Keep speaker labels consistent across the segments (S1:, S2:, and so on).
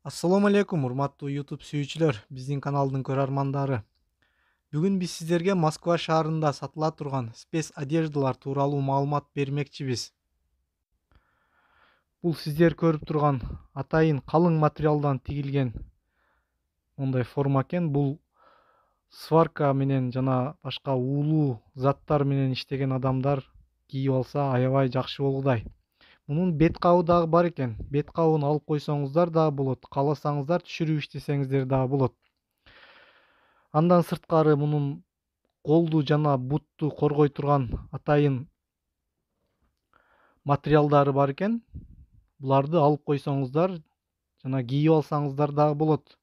S1: Assalamu алейкум, урматтуу YouTube сүйүүчүлөр, биздин каналдын көрөрмандары. Бүгүн биз сиздерге Москва шаарында сатыла турган спец одеждалар тууралуу маалымат бермекчибиз. Бул сиздер көрүп турган атайын калың материалдан тигилген мондай форма экен. Бул сварка менен жана башка уулуу заттар менен иштеген адамдар кийип алса аябай жакшы болгудай. Мунун бет кабы дагы бар экен. Бет кабын алып койсоңуздар дагы болот. Кааласаңыздар түшүрүп иштесеңиздер дагы болот. Андан сырткары мунун колду жана бутту коргой турган атайын материалдары бар экен. Буларды алып койсоңуздар жана кийип алсаңыздар дагы болот.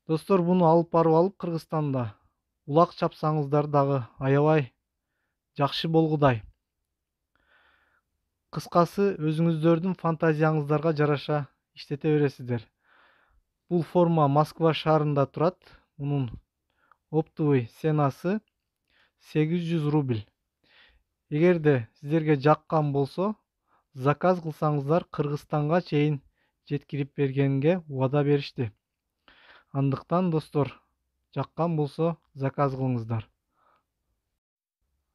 S1: Достор, буну алып барып алып Кыргызстанда улак чапсаңыздар дагы аябай жакшы болгудай. Кыскасы, өзүңүздөрдүн фантазияңыздарга жараша иштете бересиздер. Бул форма Москва шаарында турат. Мунун оптовый ценасы 800 рубль. Эгерде сиздерге жаккан болсо, заказ кылсаңыздар Кыргызстанга чейин жеткирип бергенге убада беришти. Андыктан достор, жаккан болсо заказ кылыңыздар.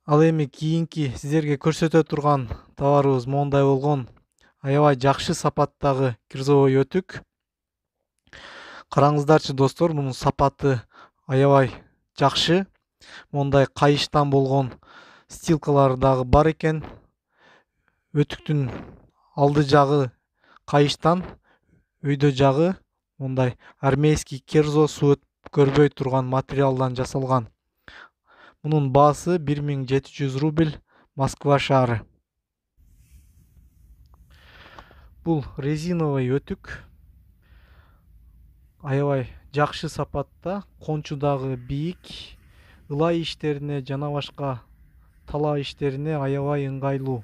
S1: Ал эми кийинки сиздерге көрсөтө турган товарыбыз мондай болгон аябай жакшы сапаттагы кирзовой өтүк. Караңыздарчы достор, мунун сапаты аябай жакшы. Мондай кайыштан болгон стилкалары дагы бар экен. Өтүктүн алды жагы кайыштан, өйдө жагы мондай армейский кирзо суу көрбөй турган материалдан жасалган. Мунун баасы 1700 рубль, Москва шаары. Бул резиновый өтүк. Аябай жакшы сапатта, кончу дагы бийик, ылай иштерине жана башка талаа иштерине аябай ыңгайлуу.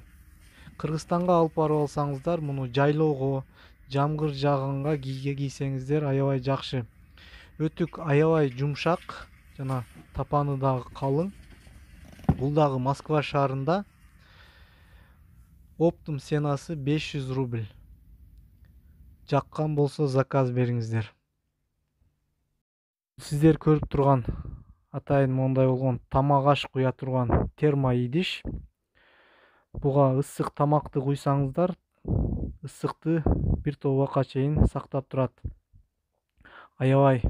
S1: Кыргызстанга алып барып алсаңыздар, муну жайлоого, жамгыр жааганга кийсеңиздер аябай жакшы. Өтүк аябай жумшак жана тапаны дагы калың. Бул дагы Москва шаарында. Оптом ценасы 500 рубль. Жаккан болсо заказ бериңиздер. Сиздер көрүп турган атайын мондай болгон тамак аш куя турган термоидиш. Буга ысык тамакты куйсаңыздар, ысыкты бир топ убакка чейин сактап турат. Аябай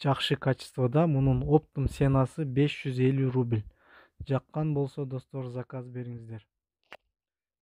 S1: жакшы качествода. Мунун оптом ценасы 550 рубль. Жаккан болсо достор, заказ бериңиздер.